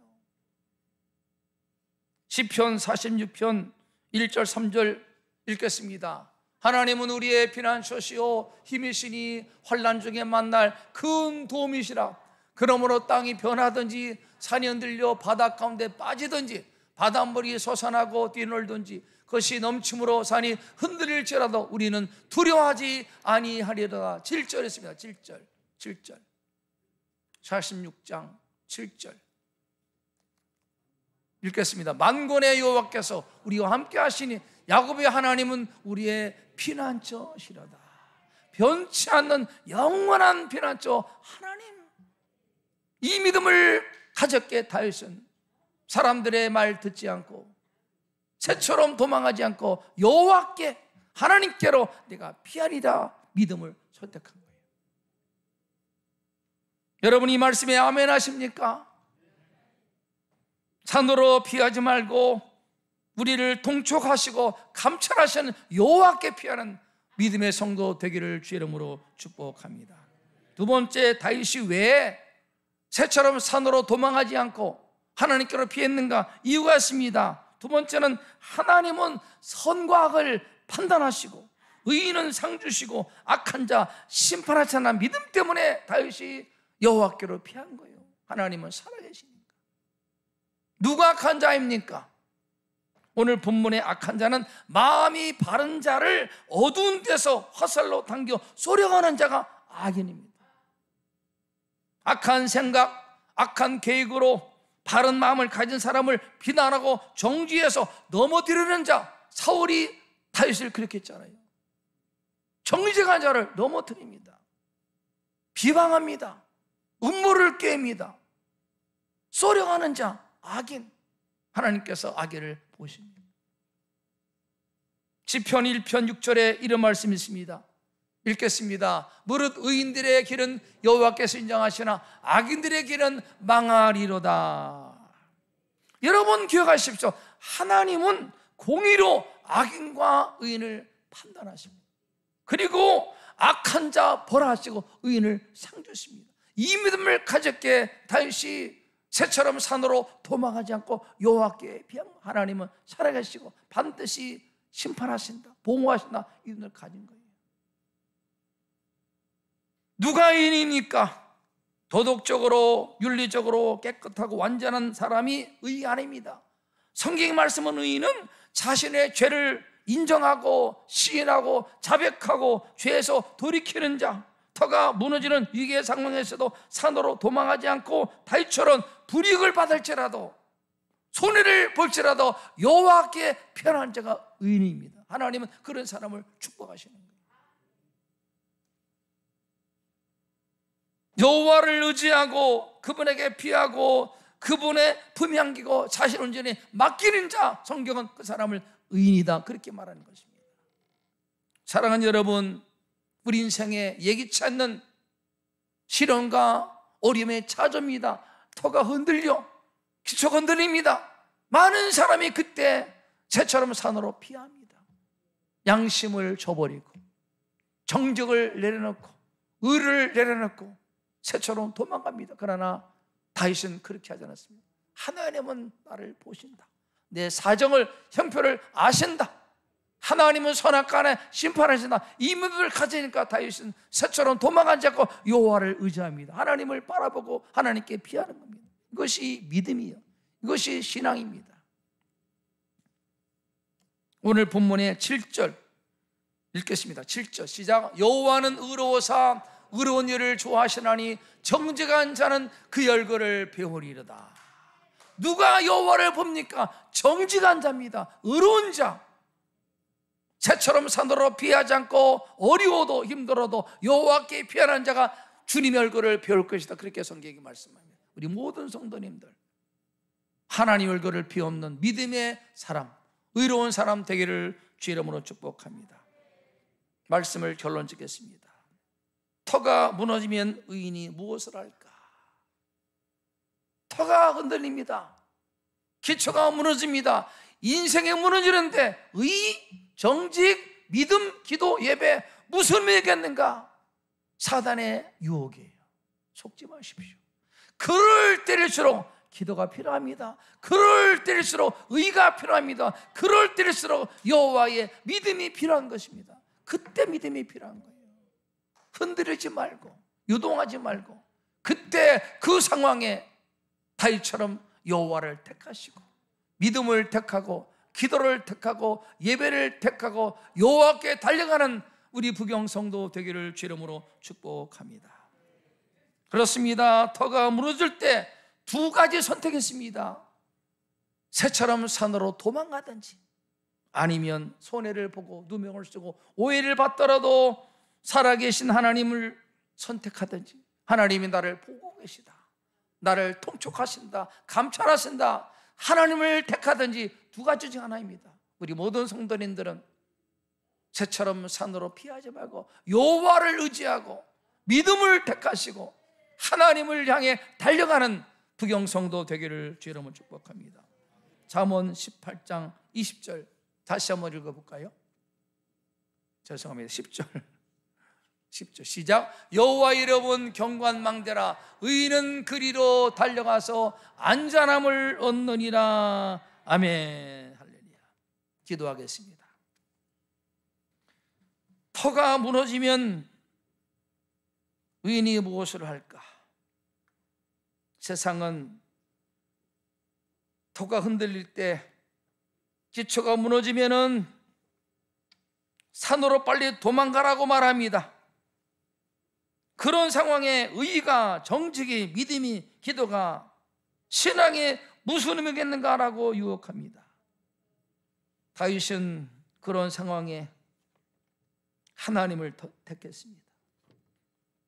시편 46편 1절 3절 읽겠습니다. 하나님은 우리의 피난처시오 힘이시니 환난 중에 만날 큰 도움이시라. 그러므로 땅이 변하든지 산이 흔들려 바다 가운데 빠지든지 바닷물이 솟아나고 뛰놀든지 그것이 넘침으로 산이 흔들릴지라도 우리는 두려워하지 아니하리로다. 7절 했습니다. 7절 46장 7절 읽겠습니다. 만군의 여호와께서 우리와 함께 하시니 야곱의 하나님은 우리의 피난처시로다. 변치 않는 영원한 피난처 하나님. 이 믿음을 가졌기에 다윗은 사람들의 말 듣지 않고 새처럼 도망하지 않고 여호와께, 하나님께로 내가 피하리라 믿음을 선택한 거예요. 여러분, 이 말씀에 아멘 하십니까? 산으로 피하지 말고 우리를 동촉하시고 감찰하시는 여호와께 피하는 믿음의 성도 되기를 주의 이름으로 축복합니다. 두 번째, 다윗이 왜 새처럼 산으로 도망하지 않고 하나님께로 피했는가? 이유가 있습니다. 두 번째는 하나님은 선과 악을 판단하시고 의인은 상 주시고 악한 자 심판하시는 믿음 때문에 다윗이 여호와께로 피한 거예요. 하나님은 살아계시니까. 누가 악한 자입니까? 오늘 본문의 악한 자는 마음이 바른 자를 어두운 데서 화살로 당겨 쏘려가는 자가 악인입니다. 악한 생각, 악한 계획으로 바른 마음을 가진 사람을 비난하고 정죄해서 넘어뜨리는 자, 사울이 다윗을 그렇게 했잖아요. 정직한 자를 넘어뜨립니다. 비방합니다. 음모를 꿰입니다. 쏘려가는 자, 악인. 하나님께서 악인을 보십니다. 시편 1편 6절에 이런 말씀이 있습니다. 읽겠습니다. 무릇 의인들의 길은 여호와께서 인정하시나 악인들의 길은 망하리로다. 여러분 기억하십시오. 하나님은 공의로 악인과 의인을 판단하십니다. 그리고 악한 자 벌하시고 의인을 상 주십니다. 이 믿음을 가졌기에 다윗이 새처럼 산으로 도망하지 않고 여호와께 피한 하나님은 살아계시고 반드시 심판하신다, 보호하신다, 이 믿음을 가진 거예요. 누가 의인입니까? 도덕적으로 윤리적으로 깨끗하고 완전한 사람이 의인이 아닙니다. 성경의 말씀은 의인은 자신의 죄를 인정하고 시인하고 자백하고 죄에서 돌이키는 자, 터가 무너지는 위기의 상황에서도 산으로 도망하지 않고 다윗처럼 불이익을 받을지라도 손해를 볼지라도 여호와께 피하는 자가 의인입니다. 하나님은 그런 사람을 축복하시는 거예요. 여호와를 의지하고 그분에게 피하고 그분의 품에 안기고 자신 온전히 맡기는 자, 성경은 그 사람을 의인이다 그렇게 말하는 것입니다. 사랑하는 여러분, 우리 인생에 예기치 않는 시련과 어려움에 찾아옵니다. 터가 흔들려 기초가 흔들립니다. 많은 사람이 그때 새처럼 산으로 피합니다. 양심을 저버리고 정직을 내려놓고 의를 내려놓고 새처럼 도망갑니다. 그러나 다윗은 그렇게 하지 않았습니다. 하나님은 나를 보신다. 내 사정을, 형편을 아신다. 하나님은 선악간에 심판하신다. 이 믿음을 가지니까 다윗은 새처럼 도망가지 않고 여호와를 의지합니다. 하나님을 바라보고 하나님께 피하는 겁니다. 이것이 믿음이요, 이것이 신앙입니다. 오늘 본문의 7절 읽겠습니다. 7절 시작. 여호와는 의로워사 의로운 일을 좋아하시나니 정직한 자는 그 열거를 배우리로다. 누가 여호와를 봅니까? 정직한 자입니다. 의로운 자. 새처럼 산으로 피하지 않고 어려워도 힘들어도 여호와께 피하는 자가 주님의 얼굴을 배울 것이다. 그렇게 성경이 말씀합니다. 우리 모든 성도님들, 하나님의 얼굴을 비옵는 믿음의 사람, 의로운 사람 되기를 주의 이름으로 축복합니다. 말씀을 결론 짓겠습니다. 터가 무너지면 의인이 무엇을 할까? 터가 흔들립니다. 기초가 무너집니다. 인생이 무너지는데 의, 정직, 믿음, 기도, 예배 무슨 의미겠는가? 사단의 유혹이에요. 속지 마십시오. 그럴 때일수록 기도가 필요합니다. 그럴 때일수록 의가 필요합니다. 그럴 때일수록 여호와의 믿음이 필요한 것입니다. 그때 믿음이 필요한 거예요. 흔들리지 말고 유동하지 말고 그때 그 상황에 다윗처럼 여호와를 택하시고 믿음을 택하고 기도를 택하고 예배를 택하고 여호와께 달려가는 우리 부경 성도 되기를 주 이름으로 축복합니다. 그렇습니다. 터가 무너질 때 두 가지 선택했습니다. 새처럼 산으로 도망가든지 아니면 손해를 보고 누명을 쓰고 오해를 받더라도 살아계신 하나님을 선택하든지, 하나님이 나를 보고 계시다, 나를 통촉하신다, 감찰하신다, 하나님을 택하든지 두 가지 중 하나입니다. 우리 모든 성도님들은 새처럼 산으로 피하지 말고 여호와를 의지하고 믿음을 택하시고 하나님을 향해 달려가는 부경성도 되기를 주 이름으로 축복합니다. 잠언 18장 20절 다시 한번 읽어볼까요? 죄송합니다. 10절 시작. 여호와 이름은 경관망대라, 의인은 그리로 달려가서 안전함을 얻느니라. 아멘. 할렐루야. 기도하겠습니다. 터가 무너지면 의인이 무엇을 할까? 세상은 터가 흔들릴 때, 기초가 무너지면은 산으로 빨리 도망가라고 말합니다. 그런 상황에 의가, 정직이, 믿음이, 기도가, 신앙에 무슨 의미겠는가라고 유혹합니다. 다윗은 그런 상황에 하나님을 택했습니다.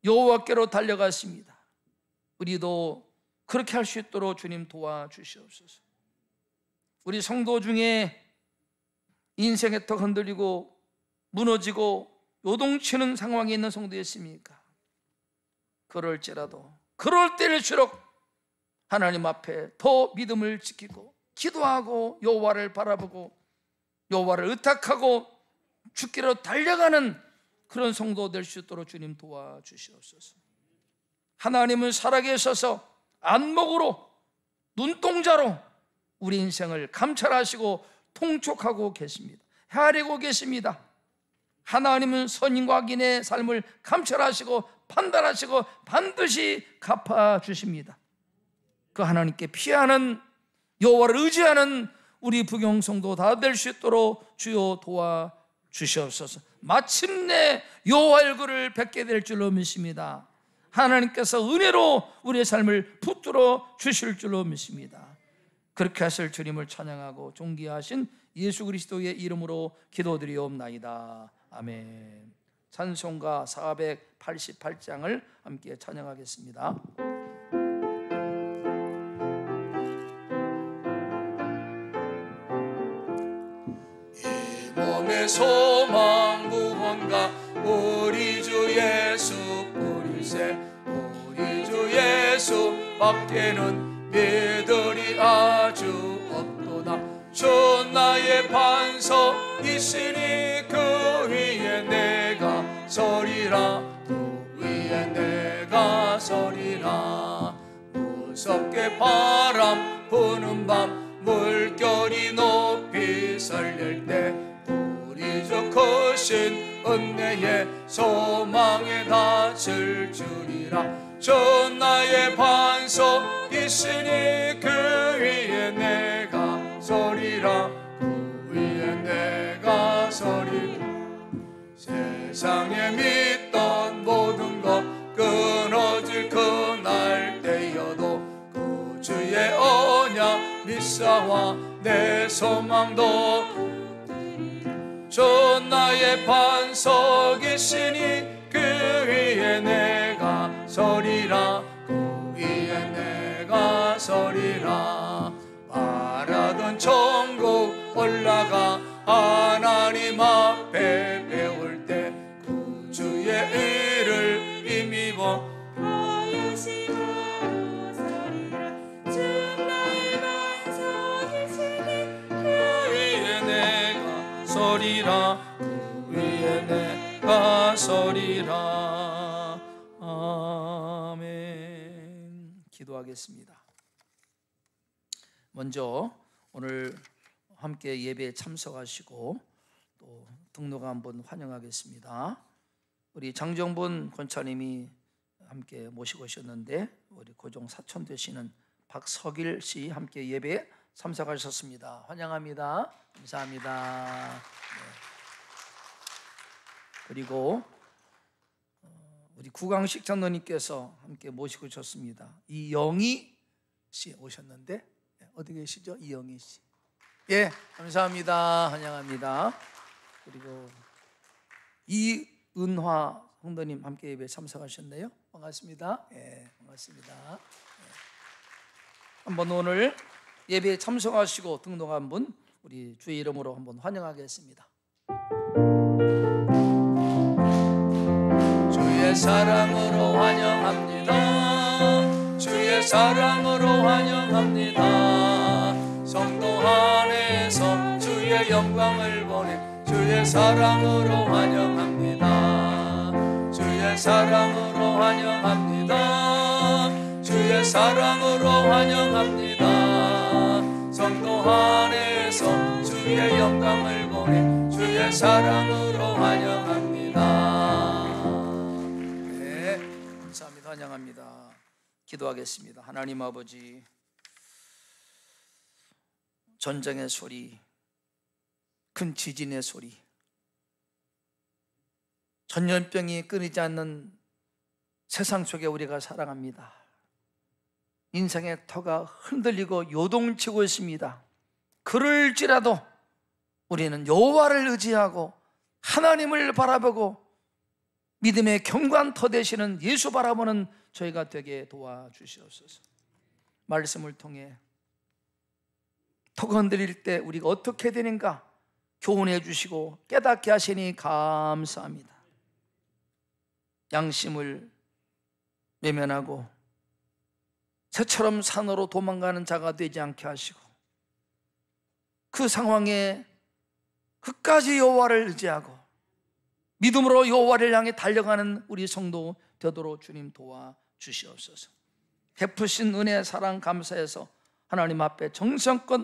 여호와께로 달려갔습니다. 우리도 그렇게 할 수 있도록 주님 도와주시옵소서. 우리 성도 중에 인생의 턱 흔들리고 무너지고 요동치는 상황에 있는 성도 있습니까? 그럴지라도 그럴 때일수록 하나님 앞에 더 믿음을 지키고 기도하고 여호와를 바라보고 여호와를 의탁하고 주께로 달려가는 그런 성도 될 수 있도록 주님 도와주시옵소서. 하나님은 살아계셔서 안목으로, 눈동자로 우리 인생을 감찰하시고 통촉하고 계십니다. 헤아리고 계십니다. 하나님은 선인과 악인의 삶을 감찰하시고 판단하시고 반드시 갚아주십니다. 그 하나님께 피하는, 여호와를 의지하는 우리 부경성도 다 될 수 있도록 주여 도와주시옵소서. 마침내 여호와 얼굴을 뵙게 될 줄로 믿습니다. 하나님께서 은혜로 우리의 삶을 붙들어 주실 줄로 믿습니다. 그렇게 하실 주님을 찬양하고 존귀하신 예수 그리스도의 이름으로 기도드리옵나이다. 아멘. 찬송가 488장을 함께 찬양하겠습니다. 이 몸의 소망 구원가 우리 주 예수 뿌리세, 우리 주 예수 밖에는 믿으리 아주 없도다. 주 나의 반석이시니 그 위에 내가 서리라, 그 위에 내가 서리라. 무섭게 바람 부는 밤 물결이 높이 설릴 때 우리 주 크신 은혜의 소망에 닿을 줄이라. 주 나의 반석이시니 그 위에 내가 서리라, 그 위에 내가 서리라. 세상에 믿던 모든 것 끊어질 그날 때여도 그 주의 언약 믿사와 내 소망도 주 나의 반석이시니 그 위에 내가 서리라. 그 위에 내가 서리라. 바라던 천국 올라가 하나님 앞에 배울 때 구주의 의를 힘입어 하여시고 서리라. 주 나의 반석이시니 그 위에 내가 서리라. 그 위에 내가 서리라. 아멘. 기도하겠습니다. 먼저 오늘 함께 예배에 참석하시고 또 등록을 한번 환영하겠습니다. 우리 장정분 권사님이 함께 모시고 오셨는데 우리 고종 사촌 되시는 박석일 씨 함께 예배에 참석하셨습니다. 환영합니다. 감사합니다. 네. 그리고 우리 구강식 장로님께서 함께 모시고 오셨습니다. 이영희 씨 오셨는데 어디 계시죠? 이영희 씨. 예, 감사합니다. 환영합니다. 그리고 이은화 성도님 함께 예배에 참석하셨네요. 반갑습니다. 예, 반갑습니다. 예. 한번 오늘 예배에 참석하시고 등록한 분 우리 주의 이름으로 한번 환영하겠습니다. 주의 사랑으로 환영합니다. 주의 사랑으로 환영합니다. 성도 안에서 주의 영광을 보내 주의 사랑으로 환영합니다. 주의 사랑으로 환영합니다. 주의 사랑으로 환영합니다. 성도 안에서 주의 영광을 보내 주의 사랑으로 환영합니다. 네, 감사합니다. 환영합니다. 기도하겠습니다. 하나님 아버지, 전쟁의 소리, 큰 지진의 소리, 전염병이 끊이지 않는 세상 속에 우리가 살아갑니다. 인생의 터가 흔들리고 요동치고 있습니다. 그럴지라도 우리는 여호와를 의지하고 하나님을 바라보고 믿음의 경관터 되시는 예수 바라보는 저희가 되게 도와주시옵소서. 말씀을 통해 터가 흔들릴 때 우리가 어떻게 되는가 교훈해 주시고 깨닫게 하시니 감사합니다. 양심을 외면하고 새처럼 산으로 도망가는 자가 되지 않게 하시고 그 상황에 끝까지 여호와를 의지하고 믿음으로 여호와를 향해 달려가는 우리 성도 되도록 주님 도와주시옵소서. 베푸신 은혜 사랑 감사해서 하나님 앞에 정성껏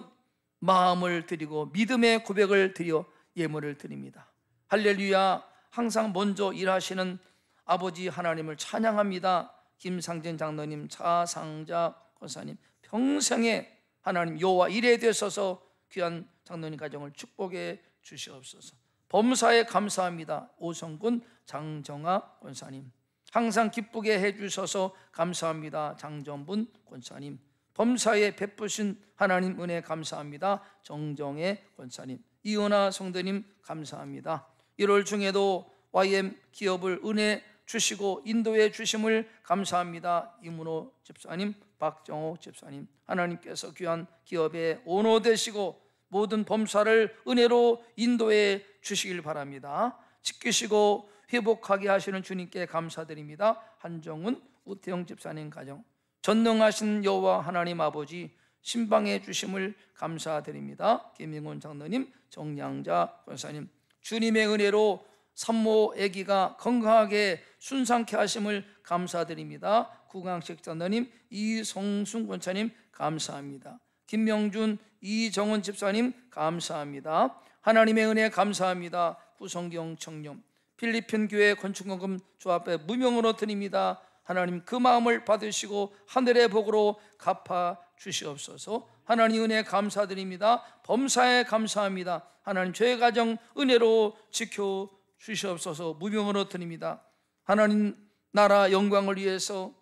마음을 드리고 믿음의 고백을 드려 예물을 드립니다. 할렐루야. 항상 먼저 일하시는 아버지 하나님을 찬양합니다. 김상진 장로님, 차상자 권사님 평생에 하나님 여호와 일에 되셔서 귀한 장로님 가정을 축복해 주시옵소서. 범사에 감사합니다. 오성군 장정아 권사님 항상 기쁘게 해주셔서 감사합니다. 장정분 권사님 범사에 베푸신 하나님 은혜 감사합니다. 정정의 권사님 이은하 성도님 감사합니다. 1월 중에도 YM 기업을 은혜 주시고 인도해 주심을 감사합니다. 이문호 집사님, 박정호 집사님 하나님께서 귀한 기업에 오너 되시고 모든 범사를 은혜로 인도해 주시길 바랍니다. 지키시고 회복하게 하시는 주님께 감사드립니다. 한정훈, 우태영 집사님 가정 전능하신 여호와 하나님 아버지 신방해 주심을 감사드립니다. 김민곤 장로님, 정양자 권사님 주님의 은혜로 산모 아기가 건강하게 순상케 하심을 감사드립니다. 구강식 장로님, 이성순 권사님 감사합니다. 김명준, 이정은 집사님 감사합니다. 하나님의 은혜 감사합니다. 구성경 청년 필리핀 교회 건축원금 조합회 무명으로 드립니다. 하나님 그 마음을 받으시고 하늘의 복으로 갚아 주시옵소서. 하나님 은혜 감사드립니다. 범사에 감사합니다. 하나님 저의 가정 은혜로 지켜 주시옵소서. 무명으로 드립니다. 하나님 나라 영광을 위해서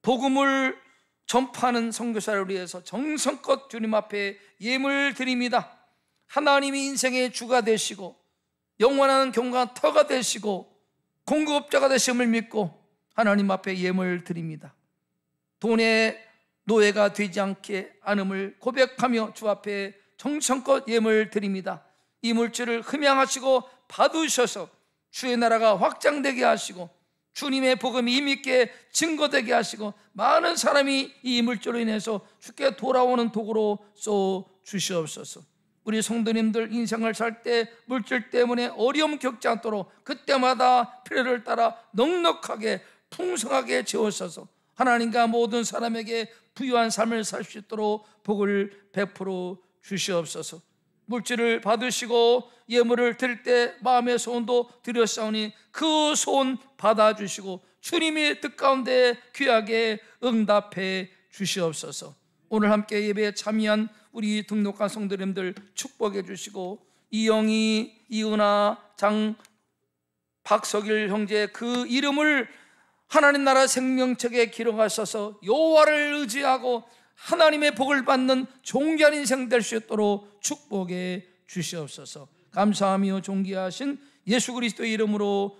복음을 전파하는 선교사를 위해서 정성껏 주님 앞에 예물 드립니다. 하나님이 인생의 주가 되시고 영원한 경과 터가 되시고 공급자가 되심을 믿고 하나님 앞에 예물 드립니다. 돈의 노예가 되지 않게 않음을 고백하며 주 앞에 정성껏 예물 드립니다. 이 물질을 흠양하시고 받으셔서 주의 나라가 확장되게 하시고 주님의 복음이 힘있게 증거되게 하시고 많은 사람이 이 물질로 인해서 주께 돌아오는 도구로 써 주시옵소서. 우리 성도님들 인생을 살 때 물질 때문에 어려움 겪지 않도록 그때마다 필요를 따라 넉넉하게 풍성하게 채우셔서 하나님과 모든 사람에게 부유한 삶을 살 수 있도록 복을 베풀어 주시옵소서. 물질을 받으시고 예물을 드릴 때 마음의 소원도 드렸사오니 그 소원 받아주시고 주님의 뜻 가운데 귀하게 응답해 주시옵소서. 오늘 함께 예배에 참여한 우리 등록한 성도님들 축복해 주시고 이영희, 이은아, 박석일 형제 그 이름을 하나님 나라 생명책에 기록하셔서 여호와를 의지하고 하나님의 복을 받는 존귀한 인생 될 수 있도록 축복해 주시옵소서. 감사하며 존귀하신 예수 그리스도의 이름으로